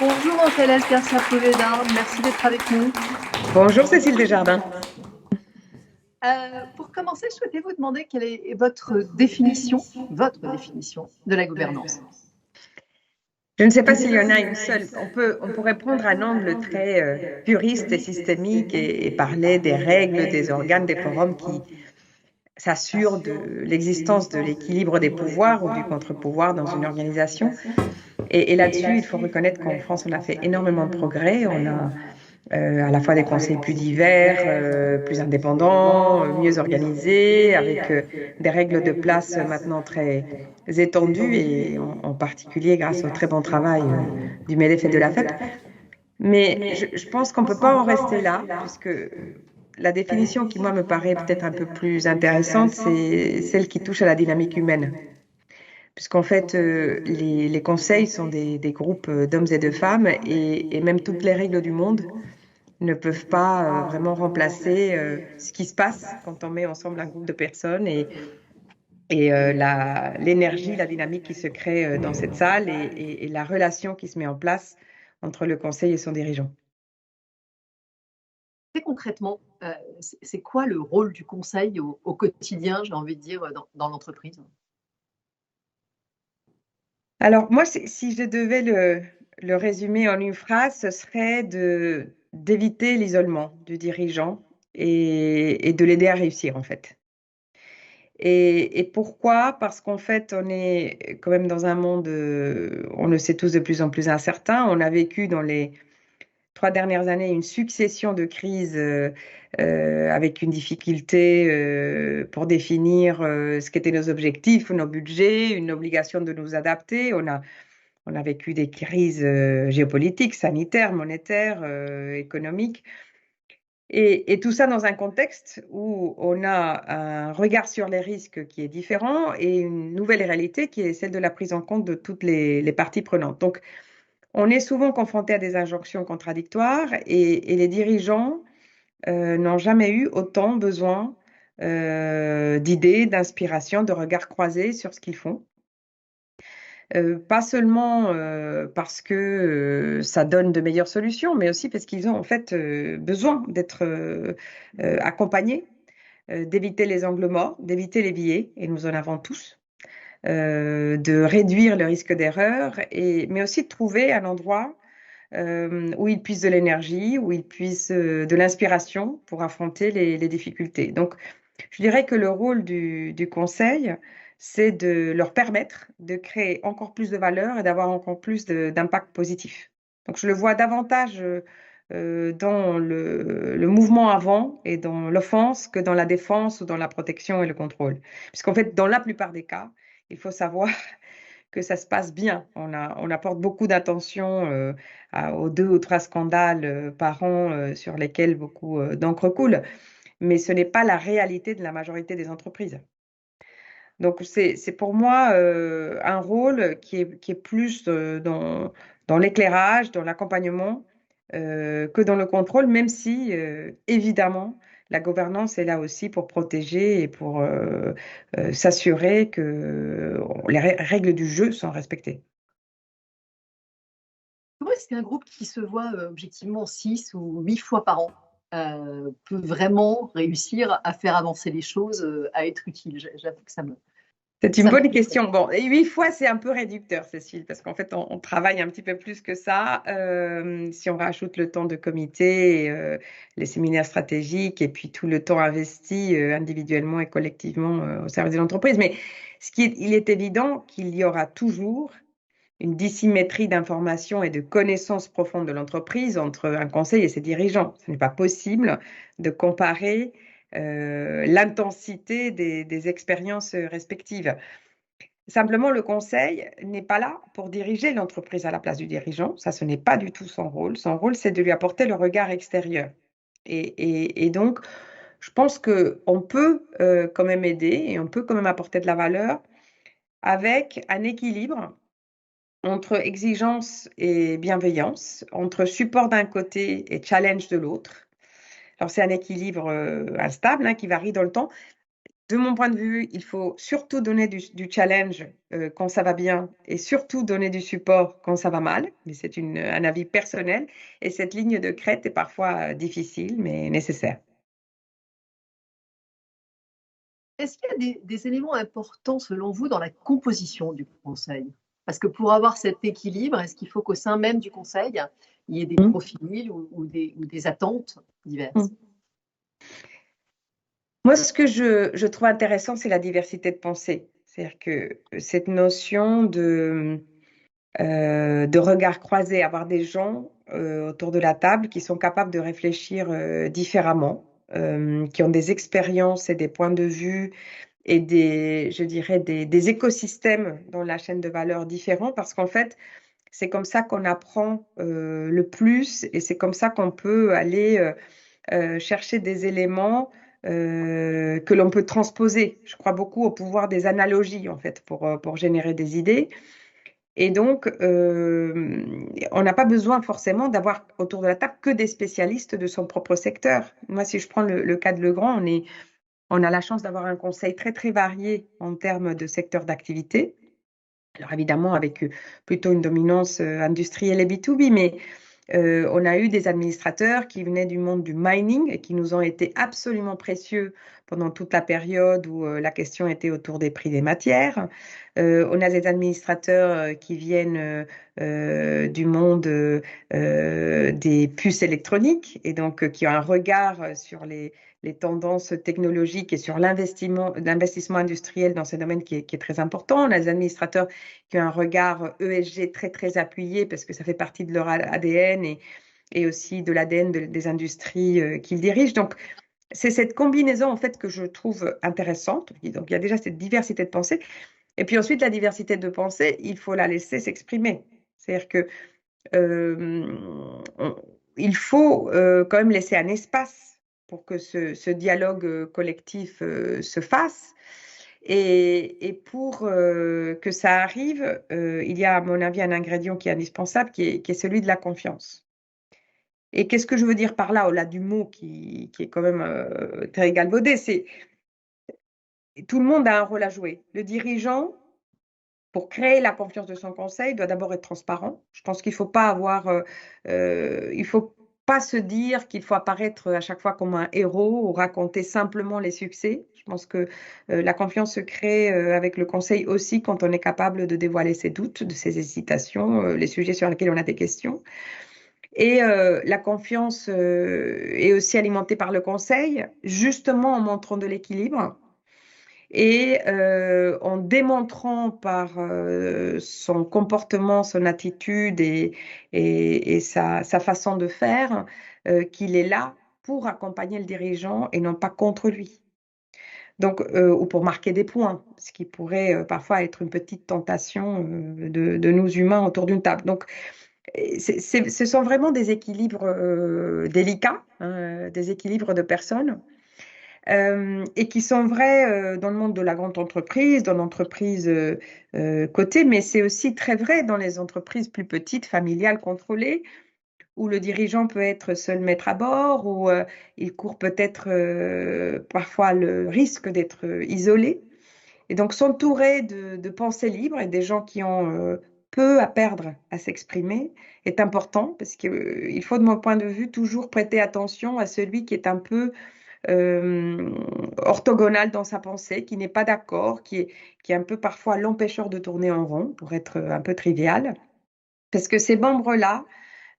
Bonjour Angélès Garcia-Poveda, merci d'être avec nous. Bonjour Cécile Desjardins. Pour commencer, je souhaitais vous demander quelle est votre définition de la gouvernance. Je ne sais pas s'il y en a une seule. On pourrait prendre un angle très puriste et systémique et parler des règles, des organes, des forums qui s'assurent de l'existence de l'équilibre des pouvoirs ou du contre-pouvoir dans une organisation. Et là-dessus, il faut reconnaître qu'en France, on a fait énormément de progrès. On a à la fois des conseils plus divers, plus indépendants, mieux organisés, avec des règles de place maintenant très étendues et en particulier grâce au très bon travail du MEDEF et de la FEP. Mais je pense qu'on ne peut pas en rester là, puisque la définition qui, moi, me paraît peut-être un peu plus intéressante, c'est celle qui touche à la dynamique humaine. Puisqu'en fait, les conseils sont des groupes d'hommes et de femmes et même toutes les règles du monde ne peuvent pas vraiment remplacer ce qui se passe quand on met ensemble un groupe de personnes et l'énergie, la dynamique qui se crée dans cette salle et la relation qui se met en place entre le conseil et son dirigeant. Très concrètement, c'est quoi le rôle du conseil au quotidien, j'ai envie de dire, dans l'entreprise? Alors moi, si je devais le résumer en une phrase, ce serait d'éviter l'isolement du dirigeant et de l'aider à réussir en fait. Et pourquoi? Parce qu'en fait, on est quand même dans un monde, on le sait tous, de plus en plus incertain. On a vécu dans les 3 dernières années une succession de crises avec une difficulté pour définir ce qu'étaient nos objectifs, nos budgets, une obligation de nous adapter. On a vécu des crises géopolitiques, sanitaires, monétaires, économiques. Et tout ça dans un contexte où on a un regard sur les risques qui est différent et une nouvelle réalité qui est celle de la prise en compte de toutes les parties prenantes. Donc, on est souvent confronté à des injonctions contradictoires et les dirigeants n'ont jamais eu autant besoin d'idées, d'inspiration, de regards croisés sur ce qu'ils font. Pas seulement parce que ça donne de meilleures solutions, mais aussi parce qu'ils ont en fait besoin d'être accompagnés, d'éviter les angles morts, d'éviter les biais, et nous en avons tous, de réduire le risque d'erreur, mais aussi de trouver un endroit où ils puissent de l'énergie, où ils puissent de l'inspiration pour affronter les difficultés. Donc, je dirais que le rôle du conseil, c'est de leur permettre de créer encore plus de valeur et d'avoir encore plus d'impact positif. Donc, je le vois davantage dans le mouvement avant et dans l'offense que dans la défense ou dans la protection et le contrôle. Puisqu'en fait, dans la plupart des cas, il faut savoir que ça se passe bien. On apporte beaucoup d'attention aux 2 ou 3 scandales par an sur lesquels beaucoup d'encre coule, mais ce n'est pas la réalité de la majorité des entreprises. Donc, c'est pour moi un rôle qui est plus dans l'éclairage, dans l'accompagnement, que dans le contrôle, même si, évidemment, la gouvernance est là aussi pour protéger et pour s'assurer que les règles du jeu sont respectées. Comment est-ce qu'un groupe qui se voit objectivement 6 ou 8 fois par an peut vraiment réussir à faire avancer les choses, à être utile? J'avoue que C'est une ça me bonne question. Bon, et 8 fois, c'est un peu réducteur, Cécile, parce qu'en fait, on travaille un petit peu plus que ça. Si on rajoute le temps de comité, les séminaires stratégiques, et puis tout le temps investi individuellement et collectivement au service de l'entreprise. Mais il est évident qu'il y aura toujours une dissymétrie d'informations et de connaissances profondes de l'entreprise entre un conseil et ses dirigeants. Ce n'est pas possible de comparer l'intensité des expériences respectives. Simplement, le conseil n'est pas là pour diriger l'entreprise à la place du dirigeant. Ça, ce n'est pas du tout son rôle. Son rôle, c'est de lui apporter le regard extérieur. Et donc, je pense qu'on peut quand même aider et on peut quand même apporter de la valeur avec un équilibre entre exigence et bienveillance, entre support d'un côté et challenge de l'autre. Alors, c'est un équilibre instable qui varie dans le temps, de mon point de vue, il faut surtout donner du challenge quand ça va bien et surtout donner du support quand ça va mal. Mais c'est un avis personnel. Et cette ligne de crête est parfois difficile, mais nécessaire. Est-ce qu'il y a des éléments importants selon vous dans la composition du conseil? Parce que pour avoir cet équilibre, est-ce qu'il faut qu'au sein même du conseil, il y ait des Mm. profils ou des attentes diverses? Mm. Moi, ce que je trouve intéressant, c'est la diversité de pensée. C'est-à-dire que cette notion de regard croisé, avoir des gens autour de la table qui sont capables de réfléchir différemment, qui ont des expériences et des points de vue et je dirais, des écosystèmes dans la chaîne de valeur différents, parce qu'en fait, c'est comme ça qu'on apprend le plus et c'est comme ça qu'on peut aller chercher des éléments que l'on peut transposer. Je crois beaucoup au pouvoir des analogies, en fait, pour générer des idées. Et donc, on n'a pas besoin forcément d'avoir autour de la table que des spécialistes de son propre secteur. Moi, si je prends le cas de Legrand, on a la chance d'avoir un conseil très, très varié en termes de secteur d'activité. Alors évidemment, avec plutôt une dominance industrielle et B2B, mais on a eu des administrateurs qui venaient du monde du mining et qui nous ont été absolument précieux pendant toute la période où la question était autour des prix des matières. On a des administrateurs qui viennent du monde des puces électroniques et donc qui ont un regard sur les tendances technologiques et sur l'investissement industriel dans ce domaine qui est très important. On a des administrateurs qui ont un regard ESG très, très appuyé parce que ça fait partie de leur ADN et aussi de l'ADN des industries qu'ils dirigent. Donc, c'est cette combinaison, en fait, que je trouve intéressante. Donc, il y a déjà cette diversité de pensée. Et puis ensuite, la diversité de pensée, il faut la laisser s'exprimer. C'est-à-dire que on, il faut quand même laisser un espace pour que ce dialogue collectif se fasse. Et pour que ça arrive, il y a, à mon avis, un ingrédient qui est indispensable, qui est celui de la confiance. Et qu'est-ce que je veux dire par là, au-delà du mot qui est quand même très galvaudé, c'est tout le monde a un rôle à jouer. Le dirigeant, pour créer la confiance de son conseil, doit d'abord être transparent. Je pense qu'il faut pas il faut pas se dire qu'il faut apparaître à chaque fois comme un héros ou raconter simplement les succès. Je pense que la confiance se crée avec le conseil aussi quand on est capable de dévoiler ses doutes, de ses hésitations, les sujets sur lesquels on a des questions. Et la confiance est aussi alimentée par le conseil, justement en montrant de l'équilibre et en démontrant par son comportement, son attitude et sa façon de faire qu'il est là pour accompagner le dirigeant et non pas contre lui. Donc, ou pour marquer des points, ce qui pourrait parfois être une petite tentation de nous humains autour d'une table. Donc, ce sont vraiment des équilibres délicats, hein, des équilibres de personnes et qui sont vrais dans le monde de la grande entreprise, dans l'entreprise cotée, mais c'est aussi très vrai dans les entreprises plus petites, familiales, contrôlées, où le dirigeant peut être seul maître à bord, où il court peut-être parfois le risque d'être isolé. Et donc s'entourer de pensées libres et des gens qui ont peu à perdre à s'exprimer est important parce qu'il faut, de mon point de vue, toujours prêter attention à celui qui est un peu orthogonal dans sa pensée, qui n'est pas d'accord, qui est un peu parfois l'empêcheur de tourner en rond, pour être un peu trivial. Parce que ces membres-là,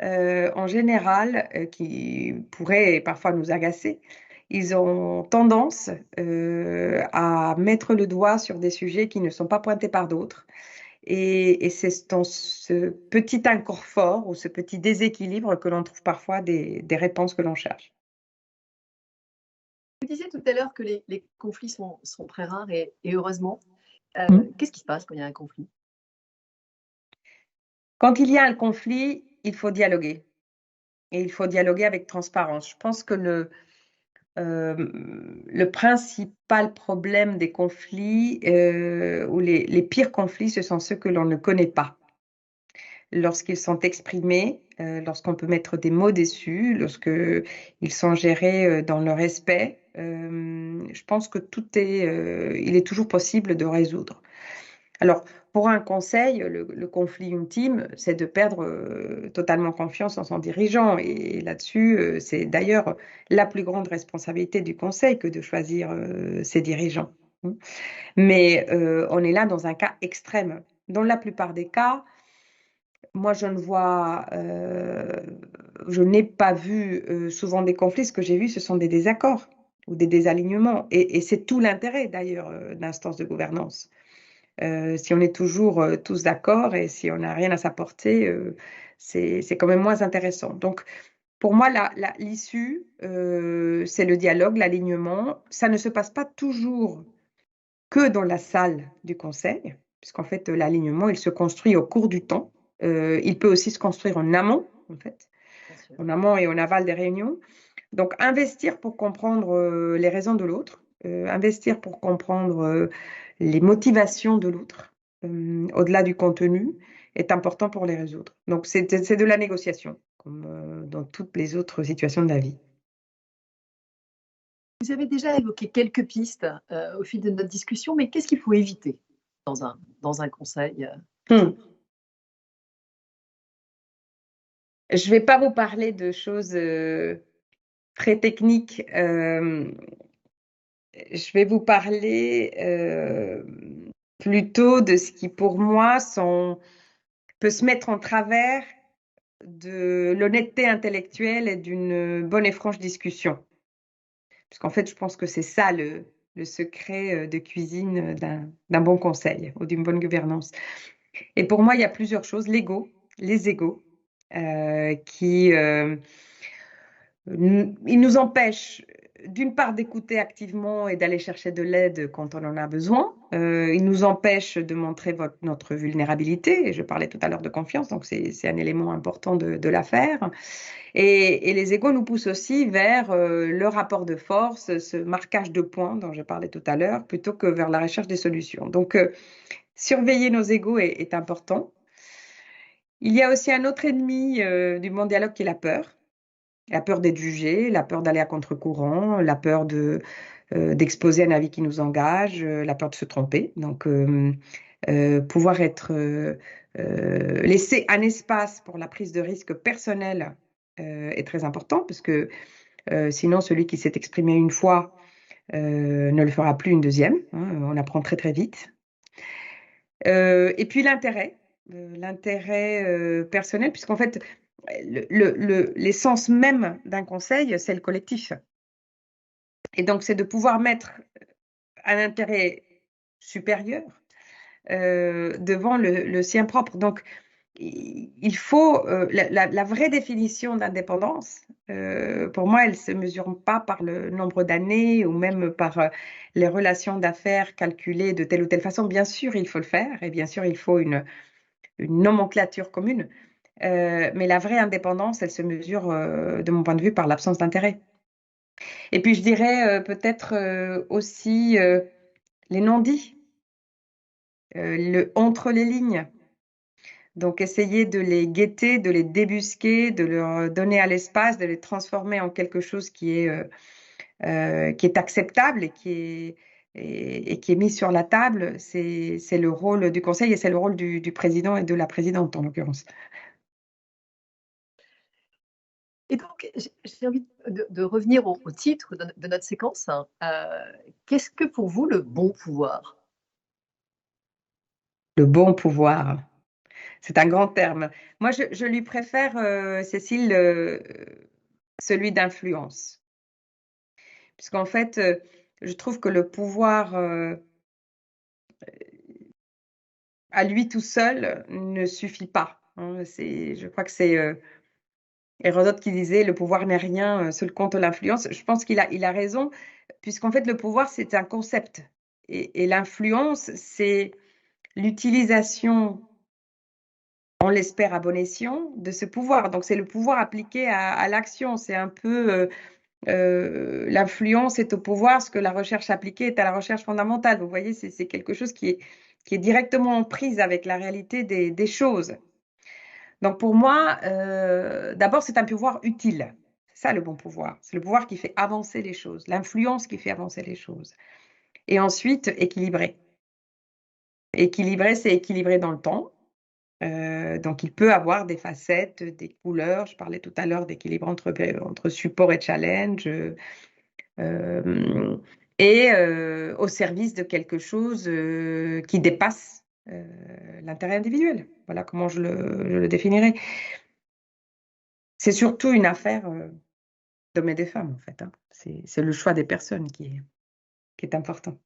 en général, qui pourraient parfois nous agacer, ils ont tendance à mettre le doigt sur des sujets qui ne sont pas pointés par d'autres. Et c'est dans ce petit inconfort ou ce petit déséquilibre que l'on trouve parfois des réponses que l'on cherche. Vous disiez tout à l'heure que les conflits sont très rares et heureusement. Mm. Qu'est-ce qui se passe quand il y a un conflit? Quand il y a un conflit, il faut dialoguer. Et il faut dialoguer avec transparence. Je pense que le principal problème des conflits, ou les pires conflits, ce sont ceux que l'on ne connaît pas. Lorsqu'ils sont exprimés, lorsqu'on peut mettre des mots dessus, lorsqu'ils sont gérés dans le respect, je pense que il est toujours possible de résoudre. Alors, pour un conseil, le conflit ultime, c'est de perdre totalement confiance en son dirigeant. Et là-dessus, c'est d'ailleurs la plus grande responsabilité du conseil que de choisir ses dirigeants. Mais on est là dans un cas extrême. Dans la plupart des cas, moi, je n'ai pas vu souvent des conflits. Ce que j'ai vu, ce sont des désaccords ou des désalignements. Et c'est tout l'intérêt, d'ailleurs, d'instances de gouvernance. Si on est toujours tous d'accord et si on n'a rien à s'apporter, c'est quand même moins intéressant. Donc, pour moi, l'issue, c'est le dialogue, l'alignement. Ça ne se passe pas toujours que dans la salle du conseil, puisqu'en fait, l'alignement, il se construit au cours du temps. Il peut aussi se construire en amont, en fait, Bien sûr. en amont et en aval des réunions. Donc, investir pour comprendre les raisons de l'autre, investir pour comprendre les motivations de l'autre, au-delà du contenu, est important pour les résoudre. Donc, c'est de la négociation, comme dans toutes les autres situations de la vie. Vous avez déjà évoqué quelques pistes au fil de notre discussion, mais qu'est-ce qu'il faut éviter dans un conseil? Hmm. Je ne vais pas vous parler de choses très techniques. Je vais vous parler plutôt de ce qui, pour moi, peut se mettre en travers de l'honnêteté intellectuelle et d'une bonne et franche discussion. Puisqu'en fait, je pense que c'est ça le secret de cuisine d'un bon conseil ou d'une bonne gouvernance. Et pour moi, il y a plusieurs choses. Les égos, qui ils nous empêchent d'une part d'écouter activement et d'aller chercher de l'aide quand on en a besoin. Ils nous empêchent de montrer notre vulnérabilité. Et je parlais tout à l'heure de confiance, donc c'est un élément important de l'affaire. Et les égos nous poussent aussi vers le rapport de force, ce marquage de points dont je parlais tout à l'heure, plutôt que vers la recherche des solutions. Donc, surveiller nos égos est important. Il y a aussi un autre ennemi du bon dialogue qui est la peur. La peur d'être jugé, la peur d'aller à contre-courant, la peur d'exposer un avis qui nous engage, la peur de se tromper. Donc, pouvoir laisser un espace pour la prise de risque personnelle est très important, parce que sinon, celui qui s'est exprimé une fois ne le fera plus une deuxième. Hein, on apprend très très vite. Et puis l'intérêt personnel, puisqu'en fait, l'essence même d'un conseil, c'est le collectif. Et donc, c'est de pouvoir mettre un intérêt supérieur devant le sien propre. Donc, il faut la vraie définition d'indépendance. Pour moi, elle ne se mesure pas par le nombre d'années ou même par les relations d'affaires calculées de telle ou telle façon. Bien sûr, il faut le faire et bien sûr, il faut une nomenclature commune. Mais la vraie indépendance, elle se mesure, de mon point de vue, par l'absence d'intérêt. Et puis, je dirais peut-être aussi les non-dits, entre les lignes. Donc, essayer de les guetter, de les débusquer, de leur donner à l'espace, de les transformer en quelque chose qui est acceptable et qui est mis sur la table. C'est le rôle du conseil et c'est le rôle du président et de la présidente, en l'occurrence. Et donc, j'ai envie de revenir au titre de notre séquence, hein. Qu'est-ce que pour vous le bon pouvoir? Le bon pouvoir. C'est un grand terme. Moi, je lui préfère, Cécile, celui d'influence. Puisqu'en fait, je trouve que le pouvoir à lui tout seul ne suffit pas. Hein. Je crois que c'est Hérodote qui disait le pouvoir n'est rien, seul compte l'influence. Je pense il a raison, puisqu'en fait, le pouvoir, c'est un concept. Et l'influence, c'est l'utilisation, on l'espère à bon escient, de ce pouvoir. Donc, c'est le pouvoir appliqué à l'action. C'est un peu l'influence est au pouvoir, ce que la recherche appliquée est à la recherche fondamentale. Vous voyez, c'est quelque chose qui est directement en prise avec la réalité des choses. Donc, pour moi, d'abord, c'est un pouvoir utile. ça le bon pouvoir. C'est le pouvoir qui fait avancer les choses, l'influence qui fait avancer les choses. Et ensuite, équilibré. Équilibré, c'est équilibré dans le temps. Donc, il peut avoir des facettes, des couleurs. Je parlais tout à l'heure d'équilibre entre support et challenge. Au service de quelque chose qui dépasse l'intérêt individuel. Voilà comment je le définirais. C'est surtout une affaire d'hommes et de femmes, en fait. Hein. C'est le choix des personnes qui est important.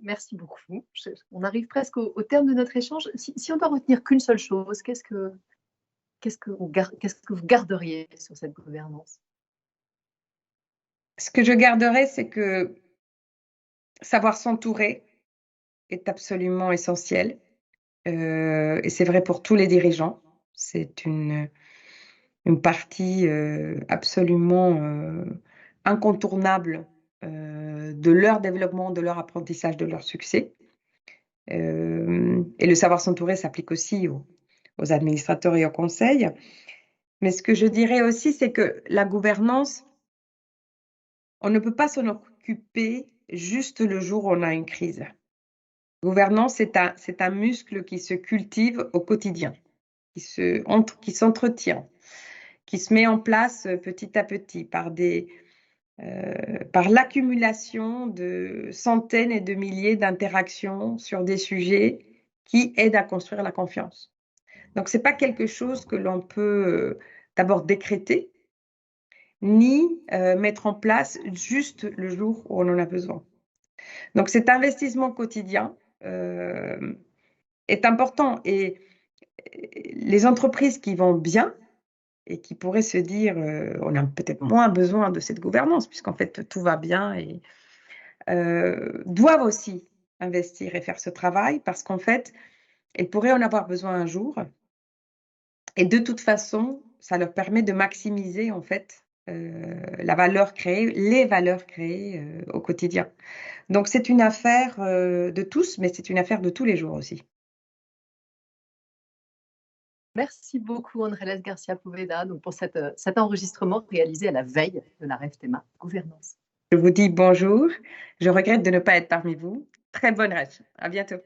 Merci beaucoup. On arrive presque au terme de notre échange. Si on doit retenir qu'une seule chose, qu'est-ce que vous garderiez sur cette gouvernance? Ce que je garderai, c'est que savoir s'entourer est absolument essentiel. Et c'est vrai pour tous les dirigeants. C'est une partie absolument incontournable de leur développement, de leur apprentissage, de leur succès. Et le savoir s'entourer s'applique aussi aux administrateurs et aux conseils. Mais ce que je dirais aussi, c'est que la gouvernance, on ne peut pas s'en occuper juste le jour où on a une crise. La gouvernance, c'est un muscle qui se cultive au quotidien, qui s'entretient, qui se met en place petit à petit par l'accumulation de centaines et de milliers d'interactions sur des sujets qui aident à construire la confiance. Donc, ce n'est pas quelque chose que l'on peut d'abord décréter, ni mettre en place juste le jour où on en a besoin. Donc, cet investissement quotidien est important. Et les entreprises qui vont bien et qui pourraient se dire on a peut-être moins besoin de cette gouvernance puisqu'en fait tout va bien et doivent aussi investir et faire ce travail parce qu'en fait elles pourraient en avoir besoin un jour et de toute façon ça leur permet de maximiser en fait la valeur créée, les valeurs créées au quotidien. Donc c'est une affaire de tous, mais c'est une affaire de tous les jours aussi. Merci beaucoup, Andrés Garcia Poveda, donc pour cet enregistrement réalisé à la veille de la REFTEMA Gouvernance. Je vous dis bonjour. Je regrette de ne pas être parmi vous. Très bonne rêve. À bientôt.